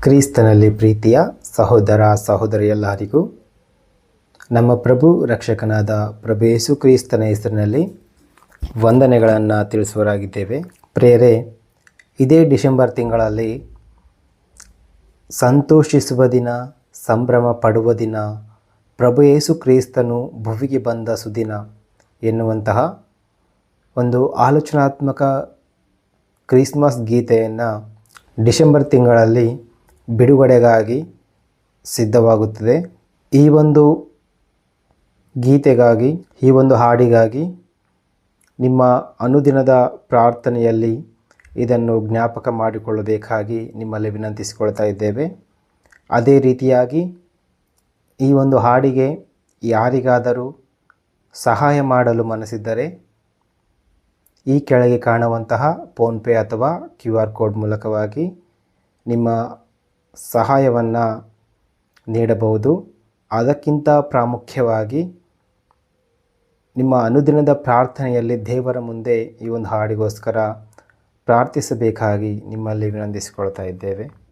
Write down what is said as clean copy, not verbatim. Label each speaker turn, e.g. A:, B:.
A: ಕ್ರಿಸ್ತನಲ್ಲಿ ಪ್ರೀತಿಯ ಸಹೋದರ ಸಹೋದರಿಯೆಲ್ಲರಿಗೂ ನಮ್ಮ ಪ್ರಭು ರಕ್ಷಕನಾದ ಪ್ರಭು ಯೇಸು ಕ್ರಿಸ್ತನ ಹೆಸರಿನಲ್ಲಿ ವಂದನೆಗಳನ್ನು ತಿಳಿಸುವರಾಗಿದ್ದೇವೆ. ಪ್ರಿಯರೇ, ಇದೇ ಡಿಸೆಂಬರ್ ತಿಂಗಳಲ್ಲಿ ಸಂತೋಷಿಸುವ ದಿನ, ಸಂಭ್ರಮ ಪಡುವ ದಿನ, ಪ್ರಭು ಯೇಸು ಕ್ರಿಸ್ತನು ಭುವಿಗೆ ಬಂದ ಸುದಿನ ಎನ್ನುವಂತಹ ಒಂದು ಆಲೋಚನಾತ್ಮಕ ಕ್ರಿಸ್ಮಸ್ ಗೀತೆಯನ್ನು ಡಿಸೆಂಬರ್ ತಿಂಗಳಲ್ಲಿ ಬಿಡುಗಡೆಗಾಗಿ ಸಿದ್ಧವಾಗುತ್ತದೆ. ಈ ಒಂದು ಗೀತೆಗಾಗಿ, ಈ ಒಂದು ಹಾಡಿಗಾಗಿ ನಿಮ್ಮ ಅನುದಿನದ ಪ್ರಾರ್ಥನೆಯಲ್ಲಿ ಇದನ್ನು ಜ್ಞಾಪಕ ಮಾಡಿಕೊಳ್ಳಬೇಕಾಗಿ ನಿಮ್ಮಲ್ಲಿ ವಿನಂತಿಸಿಕೊಳ್ತಾ ಇದ್ದೇವೆ. ಅದೇ ರೀತಿಯಾಗಿ ಈ ಒಂದು ಹಾಡಿಗೆ ಯಾರಿಗಾದರೂ ಸಹಾಯ ಮಾಡಲು ಮನಸ್ಸಿದ್ದರೆ ಈ ಕೆಳಗೆ ಕಾಣುವಂತಹ ಫೋನ್ಪೇ ಅಥವಾ QR ಕೋಡ್ ಮೂಲಕವಾಗಿ ನಿಮ್ಮ ಸಹಾಯವನ್ನು ನೀಡಬಹುದು. ಅದಕ್ಕಿಂತ ಪ್ರಾಮುಖ್ಯವಾಗಿ ನಿಮ್ಮ ಅನುದಿನದ ಪ್ರಾರ್ಥನೆಯಲ್ಲಿ ದೇವರ ಮುಂದೆ ಈ ಒಂದು ಹಾಡಿಗೋಸ್ಕರ ಪ್ರಾರ್ಥಿಸಬೇಕಾಗಿ ನಿಮ್ಮಲ್ಲಿ ವಿನಂತಿಸಿಕೊಳ್ತಾ ಇದ್ದೇವೆ.